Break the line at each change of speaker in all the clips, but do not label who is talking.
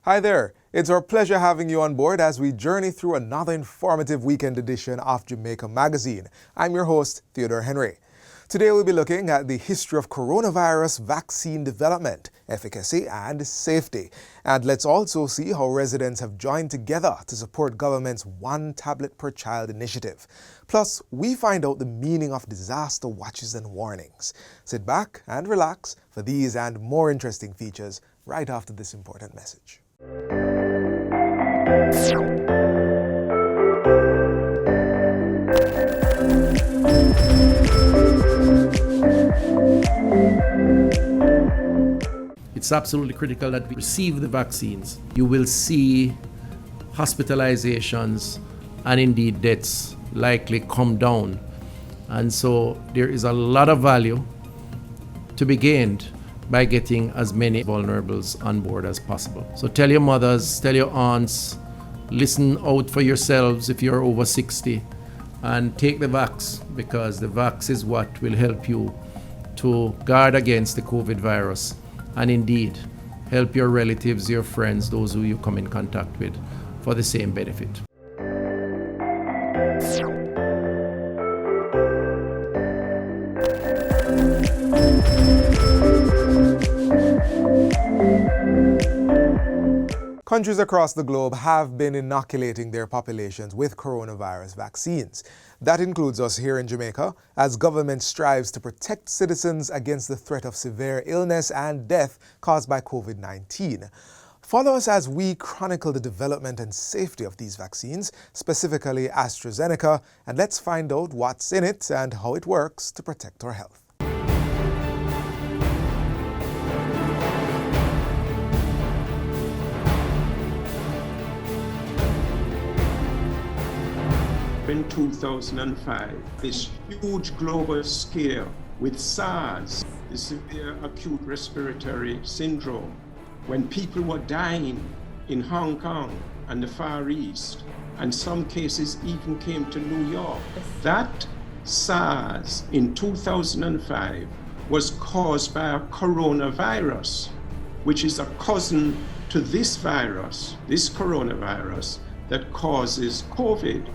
Hi there. It's our pleasure having you on board as we journey through another informative weekend edition of Jamaica Magazine. I'm your host, Theodore Henry. Today we'll be looking at the history of coronavirus vaccine development, efficacy and safety. And let's also see how residents have joined together to support government's One Tablet Per Child initiative. Plus, we find out the meaning of disaster watches and warnings. Sit back and relax for these and more interesting features right after this important message.
It's absolutely critical that we receive the vaccines. You will see hospitalizations and indeed deaths likely come down. And so there is a lot of value to be gained by getting as many vulnerables on board as possible. So tell your mothers, tell your aunts, listen out for yourselves if you're over 60, and take the vax, because the vax is what will help you to guard against the COVID virus and indeed help your relatives, your friends, those who you come in contact with for the same benefit.
Countries across the globe have been inoculating their populations with coronavirus vaccines. That includes us here in Jamaica, as government strives to protect citizens against the threat of severe illness and death caused by COVID-19. Follow us as we chronicle the development and safety of these vaccines, specifically AstraZeneca, and let's find out what's in it and how it works to protect our health.
In 2005, this huge global scare with SARS, the severe acute respiratory syndrome, when people were dying in Hong Kong and the Far East, and some cases even came to New York. That SARS in 2005 was caused by a coronavirus, which is a cousin to this virus, this coronavirus that causes COVID.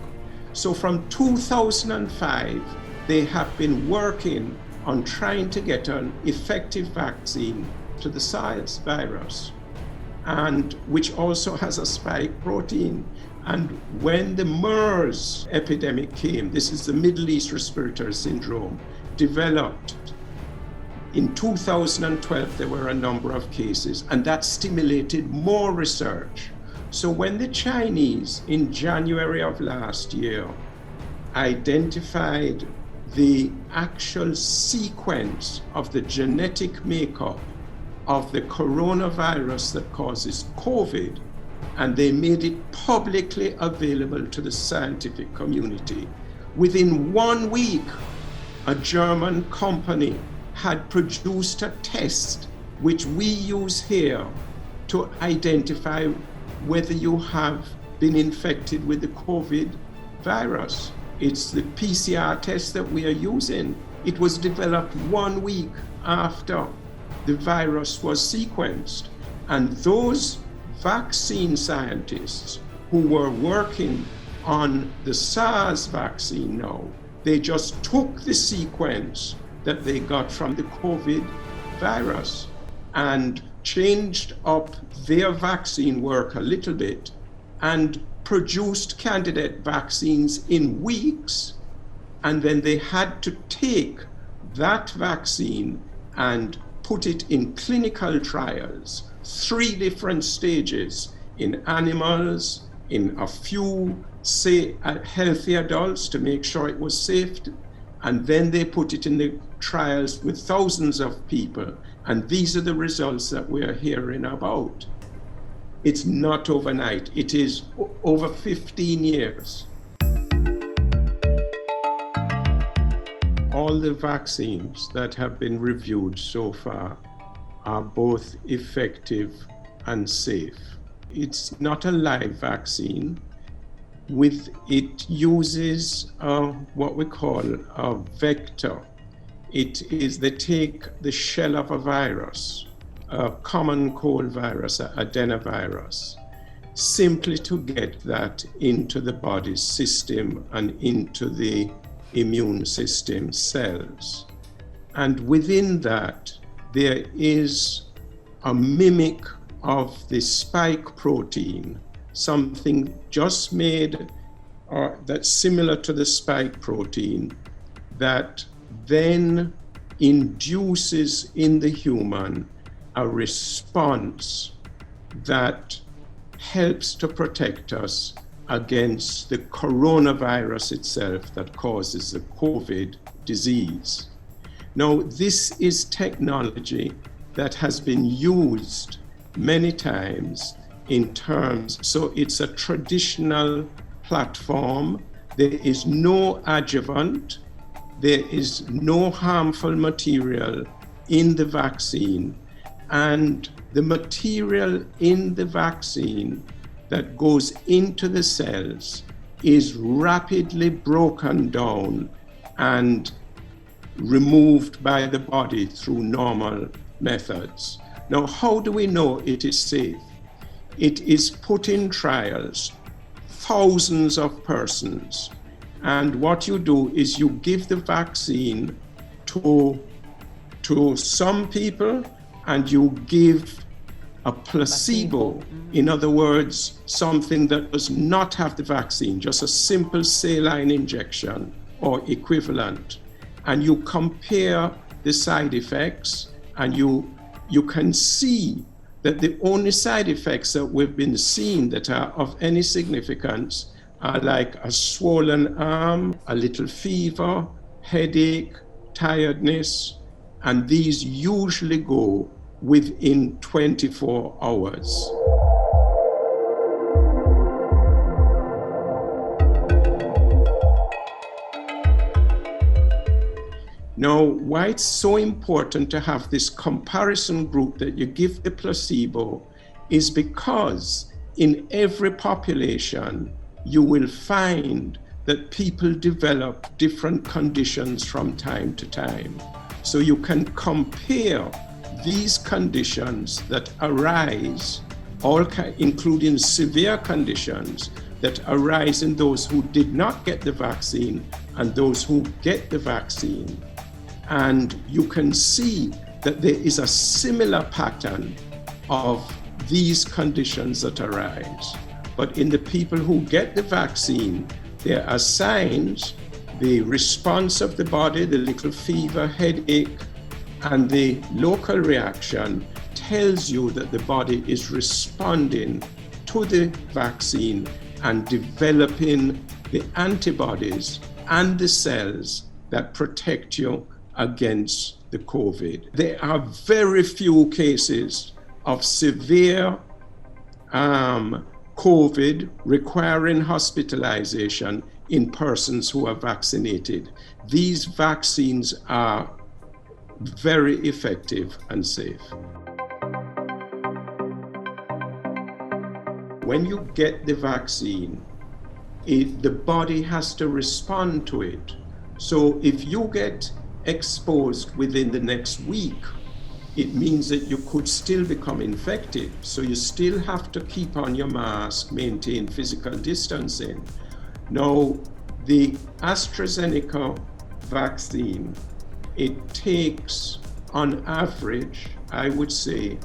So from 2005, they have been working on trying to get an effective vaccine to the SARS virus, and which also has a spike protein. And when the MERS epidemic came, this is the Middle East Respiratory Syndrome, developed, in 2012, there were a number of cases, and that stimulated more research. So when the Chinese, in January of last year, identified the actual sequence of the genetic makeup of the coronavirus that causes COVID, and they made it publicly available to the scientific community, within 1 week, a German company had produced a test which we use here to identify whether you have been infected with the COVID virus. It's the PCR test that we are using. It was developed 1 week after the virus was sequenced. And those vaccine scientists who were working on the SARS vaccine now, they just took the sequence that they got from the COVID virus and changed up their vaccine work a little bit and produced candidate vaccines in weeks. And then they had to take that vaccine and put it in clinical trials, 3 different stages, in animals, in a few, say, healthy adults to make sure it was safe. And then they put it in the trials with thousands of people. And these are the results that we are hearing about. It's not overnight. It is over 15 years. All the vaccines that have been reviewed so far are both effective and safe. It's not a live vaccine. It uses what we call a vector. They take the shell of a virus, a common cold virus, adenovirus, simply to get that into the body's system and into the immune system cells. And within that, there is a mimic of the spike protein, something just made that's similar to the spike protein, that then induces in the human a response that helps to protect us against the coronavirus itself that causes the COVID disease. Now, this is technology that has been used many times in terms, so it's a traditional platform. There is no adjuvant, there is no harmful material in the vaccine, and the material in the vaccine that goes into the cells is rapidly broken down and removed by the body through normal methods. Now, how do we know it is safe? It is put in trials, thousands of persons, and what you do is you give the vaccine to some people, and you give a placebo. In other words, something that does not have the vaccine, just a simple saline injection or equivalent. And you compare the side effects, and you can see that the only side effects that we've been seeing that are of any significance are like a swollen arm, a little fever, headache, tiredness, and these usually go within 24 hours. Now, why it's so important to have this comparison group that you give the placebo is because in every population, you will find that people develop different conditions from time to time. So you can compare these conditions that arise, including severe conditions that arise in those who did not get the vaccine and those who get the vaccine. And you can see that there is a similar pattern of these conditions that arise. But in the people who get the vaccine, there are signs, the response of the body, the little fever, headache, and the local reaction tells you that the body is responding to the vaccine and developing the antibodies and the cells that protect you against the COVID. There are very few cases of severe COVID requiring hospitalization in persons who are vaccinated. These vaccines are very effective and safe. When you get the vaccine, the body has to respond to it. So if you get exposed within the next week, it means that you could still become infected. So you still have to keep on your mask, maintain physical distancing. Now, the AstraZeneca vaccine, it takes on average, I would say,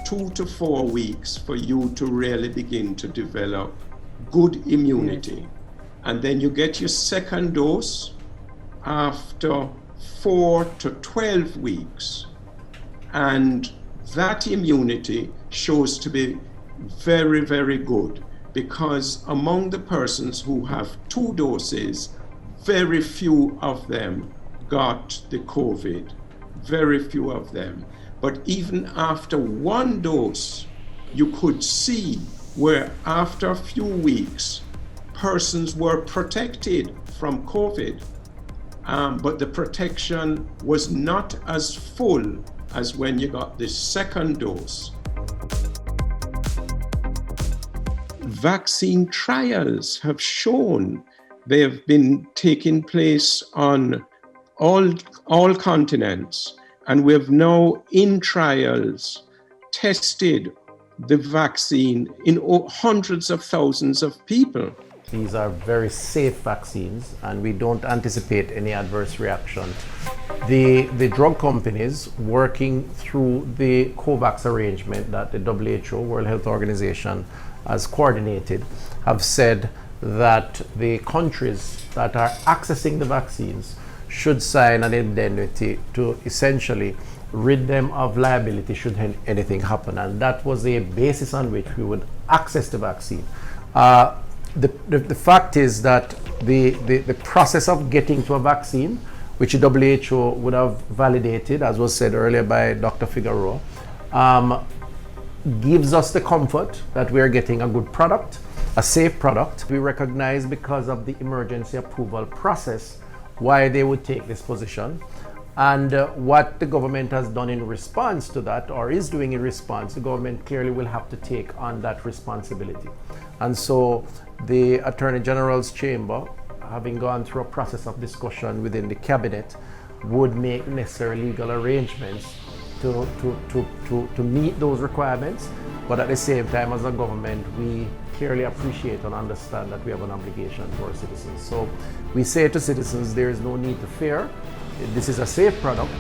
2 to 4 weeks for you to really begin to develop good immunity. Yes. And then you get your second dose after 4 to 12 weeks. And that immunity shows to be very, very good, because among the persons who have 2 doses, very few of them got the COVID, very few of them. But even after 1 dose, you could see where after a few weeks, persons were protected from COVID, but the protection was not as full as when you got the second dose. Vaccine trials have shown they have been taking place on all continents, And we have now in trials tested the vaccine in hundreds of thousands of people.
These are very safe vaccines and we don't anticipate any adverse reaction. The drug companies working through the COVAX arrangement that the WHO, World Health Organization, has coordinated have said that the countries that are accessing the vaccines should sign an indemnity to essentially rid them of liability should anything happen. And that was the basis on which we would access the vaccine. The fact is that the process of getting to a vaccine, which the WHO would have validated, as was said earlier by Dr. Figueroa, gives us the comfort that we are getting a good product, a safe product. We recognize because of the emergency approval process why they would take this position. And what the government has done in response to that, or is doing in response, the government clearly will have to take on that responsibility. And so the Attorney General's Chamber, having gone through a process of discussion within the cabinet, would make necessary legal arrangements to meet those requirements. But at the same time, as a government, we clearly appreciate and understand that we have an obligation to our citizens. So we say to citizens, there is no need to fear. This is a safe product.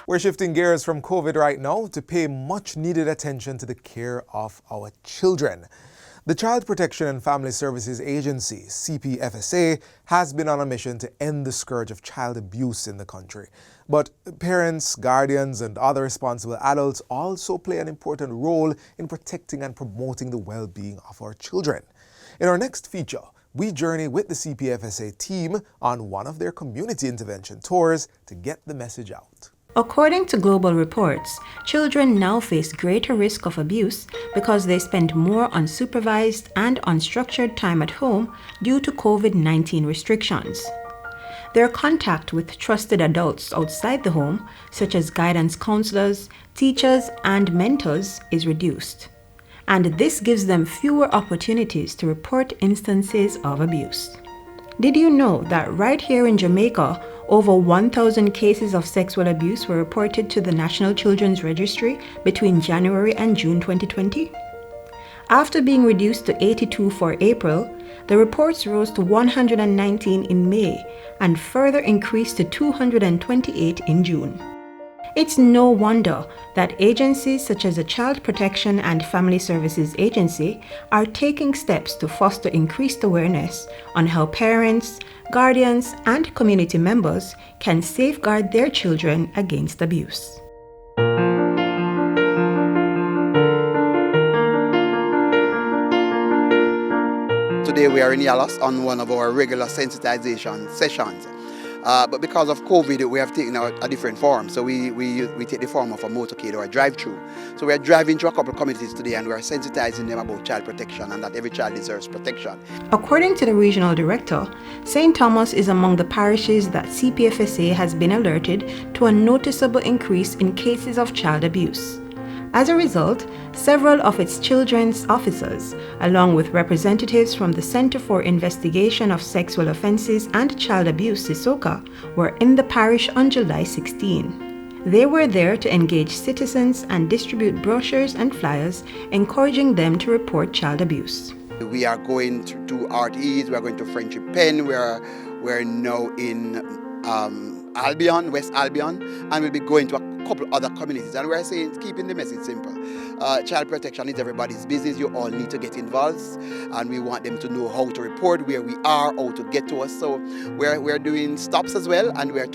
We're shifting gears from COVID right now to pay much needed attention to the care of our children. The Child Protection and Family Services Agency, CPFSA, has been on a mission to end the scourge of child abuse in the country. But parents, guardians, and other responsible adults also play an important role in protecting and promoting the well-being of our children. In our next feature, we journey with the CPFSA team on one of their community intervention tours to get the message out.
According to global reports, children now face greater risk of abuse because they spend more unsupervised and unstructured time at home due to COVID-19 restrictions. Their contact with trusted adults outside the home, such as guidance counselors, teachers, and mentors, is reduced. And this gives them fewer opportunities to report instances of abuse. Did you know that right here in Jamaica, over 1,000 cases of sexual abuse were reported to the National Children's Registry between January and June 2020? After being reduced to 82 for April, the reports rose to 119 in May and further increased to 228 in June. It's no wonder that agencies such as the Child Protection and Family Services Agency are taking steps to foster increased awareness on how parents, guardians, and community members can safeguard their children against abuse.
Today we are in Yalos on one of our regular sensitization sessions. But because of COVID, we have taken a different form. So we take the form of a motorcade or a drive-through. So we are driving to a couple of communities today and we are sensitizing them about child protection and that every child deserves protection.
According to the regional director, St. Thomas is among the parishes that CPFSA has been alerted to a noticeable increase in cases of child abuse. As a result, several of its children's officers, along with representatives from the Center for Investigation of Sexual Offences and Child Abuse, CISOCA, were in the parish on July 16. They were there to engage citizens and distribute brochures and flyers, encouraging them to report child abuse.
We are going to RTEs, we are going to Friendship Pen, we're now in Albion, West Albion, and we'll be going to couple other communities. And we're saying, keeping the message simple. Child protection is everybody's business. You all need to get involved, and we want them to know how to report, where we are, how to get to us. So we're doing stops as well, and we're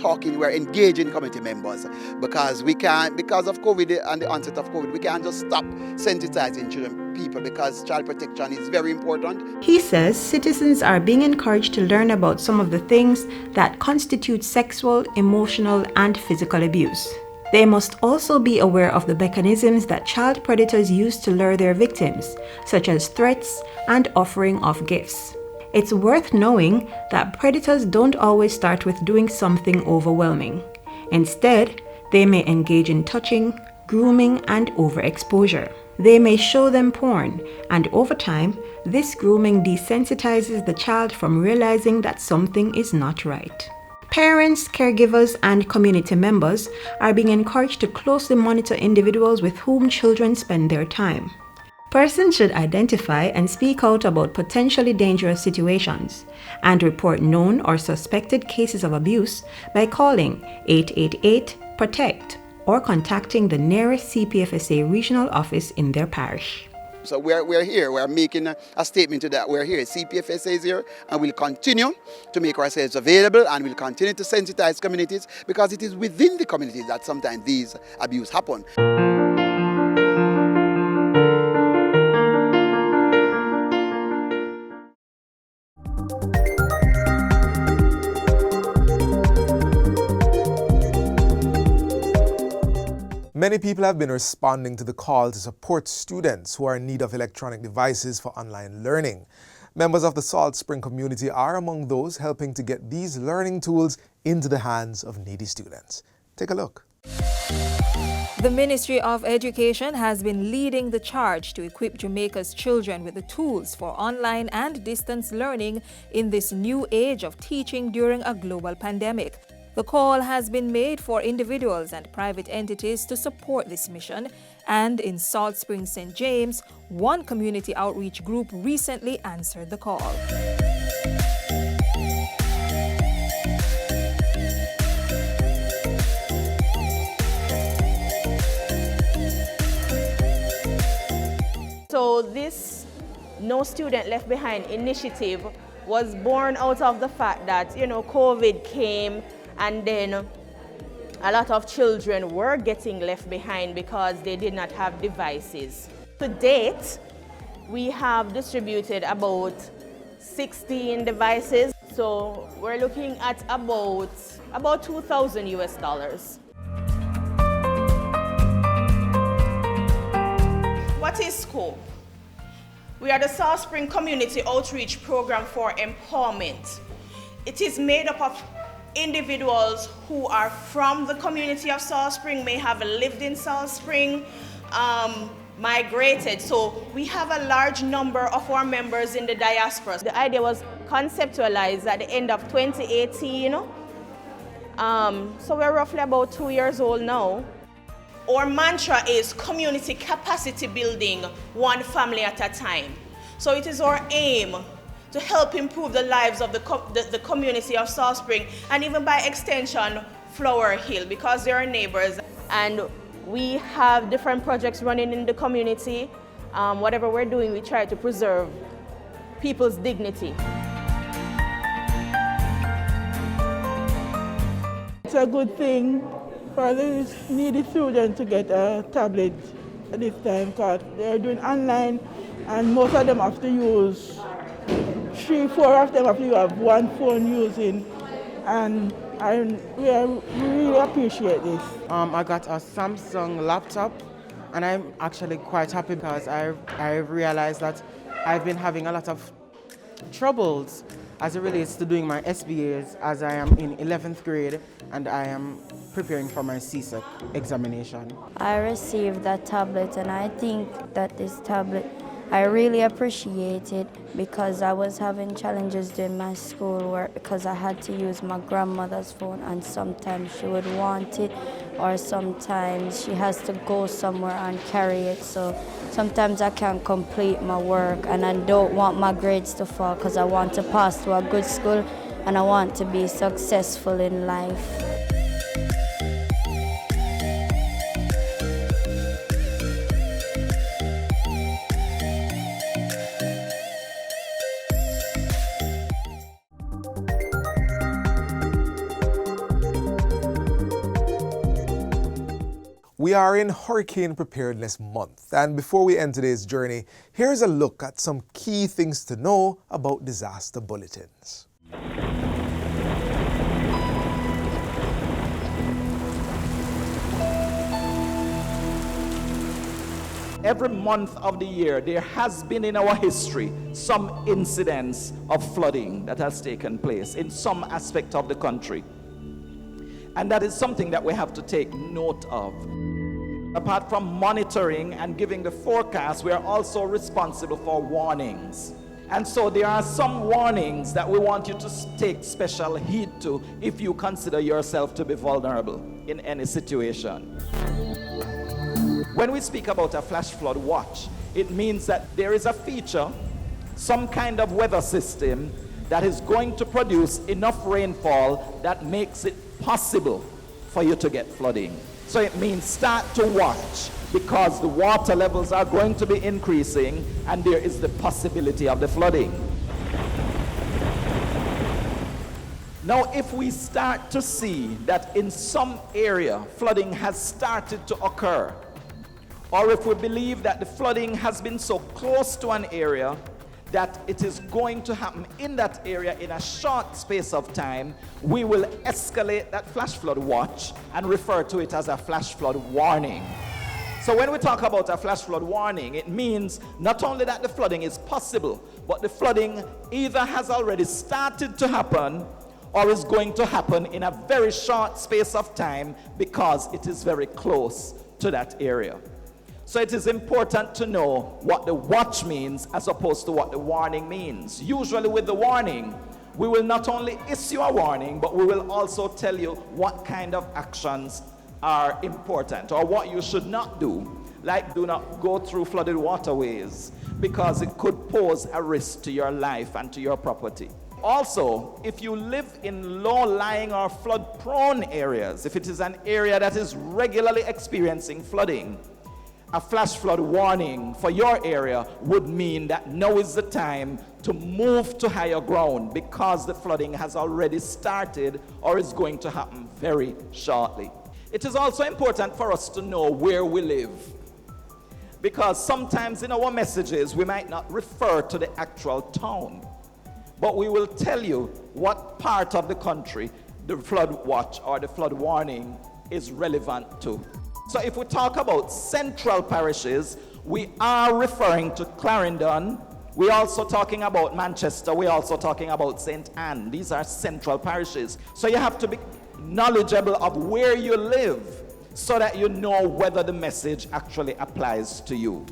engaging community members, because we can't, because of COVID and the onset of COVID, we can't just stop sensitizing people, because child protection is very important.
He says citizens are being encouraged to learn about some of the things that constitute sexual, emotional, and physical abuse. They must also be aware of the mechanisms that child predators use to lure their victims, such as threats and offering of gifts. It's worth knowing that predators don't always start with doing something overwhelming. Instead, they may engage in touching, grooming, and overexposure. They may show them porn, and over time, this grooming desensitizes the child from realizing that something is not right. Parents, caregivers, and community members are being encouraged to closely monitor individuals with whom children spend their time. Persons should identify and speak out about potentially dangerous situations and report known or suspected cases of abuse by calling 888-PROTECT or contacting the nearest CPFSA regional office in their parish.
So we're here, we're making a statement to that. We're here, CPFSA is here, and we'll continue to make ourselves available, and we'll continue to sensitize communities, because it is within the communities that sometimes these abuse happen.
Many people have been responding to the call to support students who are in need of electronic devices for online learning. Members of the Salt Spring community are among those helping to get these learning tools into the hands of needy students. Take a look.
The Ministry of Education has been leading the charge to equip Jamaica's children with the tools for online and distance learning in this new age of teaching during a global pandemic. The call has been made for individuals and private entities to support this mission, and in Salt Spring St. James, one community outreach group recently answered the call.
So this No Student Left Behind initiative was born out of the fact that, COVID came, and then a lot of children were getting left behind because they did not have devices. To date, we have distributed about 16 devices. So we're looking at about $2,000 US. What is SCOPE? We are the Salt Spring Community Outreach Program for Empowerment. It is made up of individuals who are from the community of Salt Spring, may have lived in Salt Spring, migrated. So we have a large number of our members in the diaspora. The idea was conceptualized at the end of 2018. So we're roughly about 2 years old now. Our mantra is community capacity building, one family at a time. So it is our aim to help improve the lives of the community of Salt Spring, and even by extension, Flower Hill, because they are neighbors. And we have different projects running in the community. Whatever we're doing, we try to preserve people's dignity.
It's a good thing for the needy students to get a tablet at this time, because they're doing online, and most of them have to use 3-4 of them have one phone using, and we really appreciate this.
I got a Samsung laptop, and I'm actually quite happy because I realized that I've been having a lot of troubles as it relates to doing my SBAs, as I am in 11th grade and I am preparing for my CSEC examination.
I received that tablet, and I think that this tablet, I really appreciate it, because I was having challenges during my schoolwork because I had to use my grandmother's phone, and sometimes she would want it, or sometimes she has to go somewhere and carry it. So sometimes I can't complete my work, and I don't want my grades to fall because I want to pass to a good school and I want to be successful in life.
We are in Hurricane Preparedness Month, and before we end today's journey, here's a look at some key things to know about disaster bulletins.
Every month of the year, there has been in our history some incidents of flooding that has taken place in some aspect of the country. And that is something that we have to take note of. Apart from monitoring and giving the forecast, we are also responsible for warnings. And so there are some warnings that we want you to take special heed to if you consider yourself to be vulnerable in any situation. When we speak about a flash flood watch, it means that there is a feature, some kind of weather system that is going to produce enough rainfall that makes it possible for you to get flooding. So it means start to watch, because the water levels are going to be increasing and there is the possibility of the flooding. Now, if we start to see that in some area flooding has started to occur, or if we believe that the flooding has been so close to an area that it is going to happen in that area in a short space of time, we will escalate that flash flood watch and refer to it as a flash flood warning. So when we talk about a flash flood warning, it means not only that the flooding is possible, but the flooding either has already started to happen or is going to happen in a very short space of time because it is very close to that area. So it is important to know what the watch means as opposed to what the warning means. Usually with the warning, we will not only issue a warning, but we will also tell you what kind of actions are important or what you should not do. Like, do not go through flooded waterways because it could pose a risk to your life and to your property. Also, if you live in low-lying or flood-prone areas, if it is an area that is regularly experiencing flooding, a flash flood warning for your area would mean that now is the time to move to higher ground because the flooding has already started or is going to happen very shortly. It is also important for us to know where we live, because sometimes in our messages we might not refer to the actual town, but we will tell you what part of the country the flood watch or the flood warning is relevant to. So if we talk about central parishes, we are referring to Clarendon. We're also talking about Manchester. We're also talking about St. Anne. These are central parishes. So you have to be knowledgeable of where you live so that you know whether the message actually applies to you.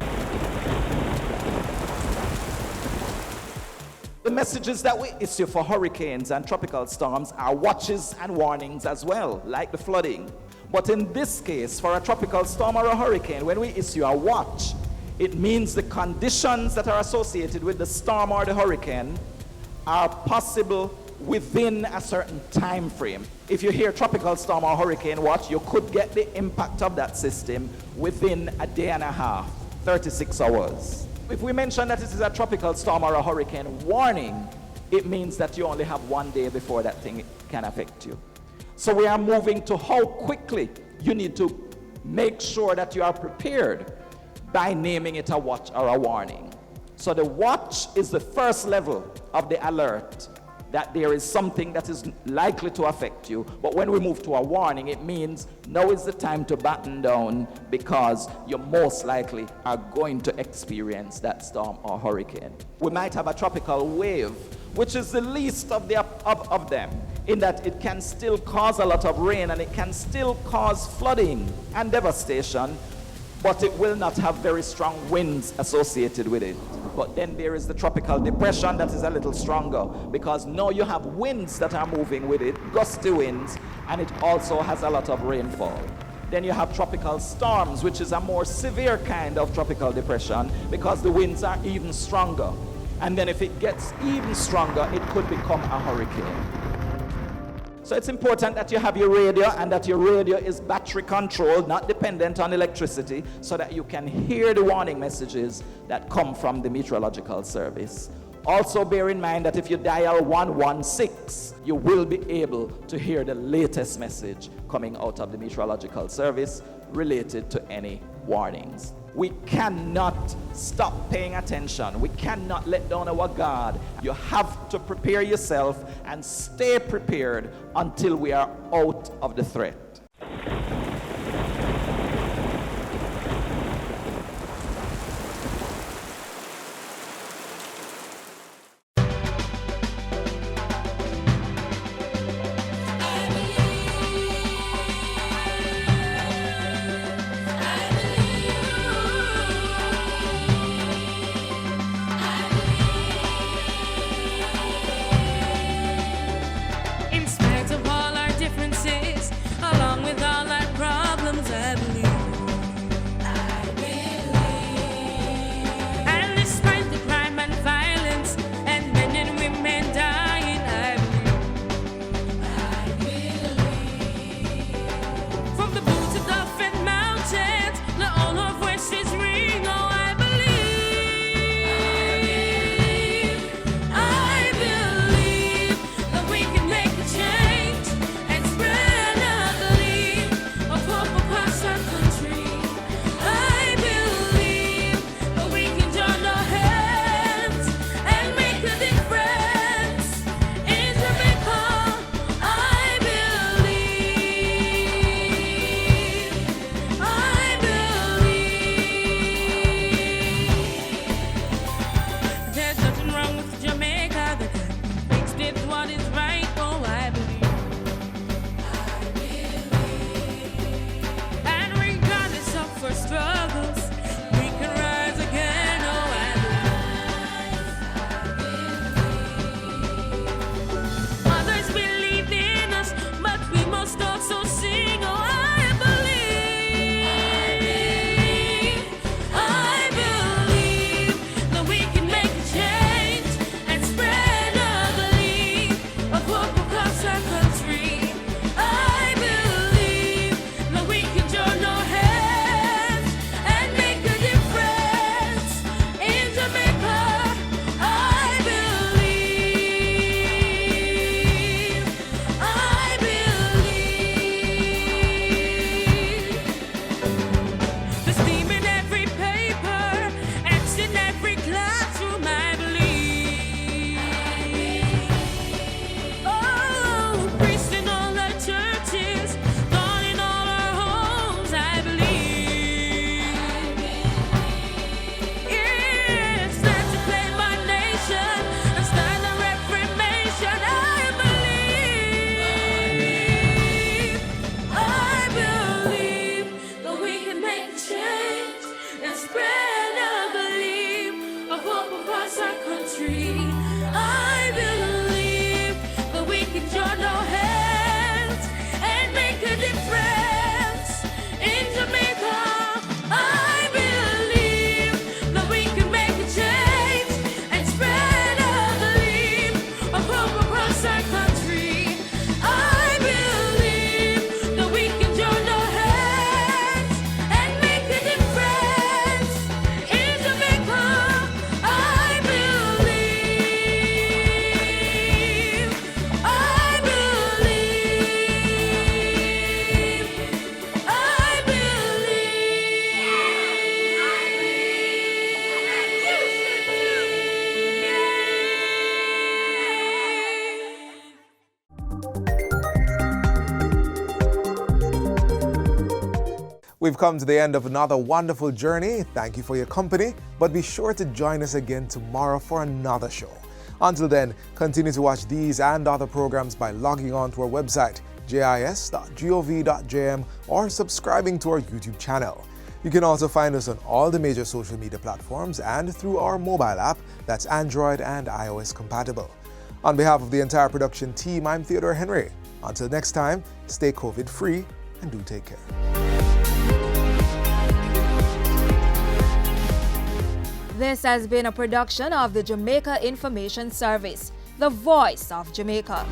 The messages that we issue for hurricanes and tropical storms are watches and warnings as well, like the flooding. But in this case, for a tropical storm or a hurricane, when we issue a watch, it means the conditions that are associated with the storm or the hurricane are possible within a certain time frame. If you hear tropical storm or hurricane watch, you could get the impact of that system within a day and a half, 36 hours. If we mention that it is a tropical storm or a hurricane warning, it means that you only have 1 day before that thing can affect you. So we are moving to how quickly you need to make sure that you are prepared by naming it a watch or a warning. So the watch is the first level of the alert that there is something that is likely to affect you. But when we move to a warning, it means now is the time to batten down because you most likely are going to experience that storm or hurricane. We might have a tropical wave, which is the least of them, in that it can still cause a lot of rain and it can still cause flooding and devastation, but it will not have very strong winds associated with it. But then there is the tropical depression that is a little stronger because now you have winds that are moving with it, gusty winds, and it also has a lot of rainfall. Then you have tropical storms, which is a more severe kind of tropical depression because the winds are even stronger. And then if it gets even stronger, it could become a hurricane. So it's important that you have your radio and that your radio is battery controlled, not dependent on electricity, so that you can hear the warning messages that come from the meteorological service. Also bear in mind that if you dial 116, you will be able to hear the latest message coming out of the Meteorological Service related to any warnings. We cannot stop paying attention. We cannot let down our guard. You have to prepare yourself and stay prepared until we are out of the threat.
In spite of all our differences, along with all our problems, I believe. And despite the crime and violence and men and women dying, I believe. From the boots of the Fed Mountains, let all our voices ring. Oh, I believe. I believe that we can make a change and spread a belief of hope across our country. I believe that we can join our hands and make a difference in Jamaica. I believe. There's nothing wrong with Jamaica that makes it what is right. Oh, I believe. And regardless of our struggles, we can rise again. Oh, I believe. Others believe in us, but we must also sing. Oh, I believe. I believe that we can make a change and spread a belief of hope across our country. I believe that we can join our hands and make a difference in Jamaica. I believe. I believe. The steam in every paper, X in every classroom, I believe. Oh, priests in all our churches, God in all our homes, I believe. It's time to claim our nation and start a reformation, I believe. I believe that we can make a change and spread a belief of hope across our country. I believe that we can join our hands and make a difference in Jamaica. I believe that we can make a change and spread a belief of hope across our country. I believe that we can join our hands and make a difference in Jamaica. I believe. I believe. I
We've come to the end of another wonderful journey. Thank you for your company, but be sure to join us again tomorrow for another show. Until then, continue to watch these and other programs by logging on to our website, jis.gov.jm, or subscribing to our YouTube channel. You can also find us on all the major social media platforms and through our mobile app that's Android and iOS compatible. On behalf of the entire production team, I'm Theodore Henry. Until next time, stay COVID-free and do take care.
This has been a production of the Jamaica Information Service, the voice of Jamaica.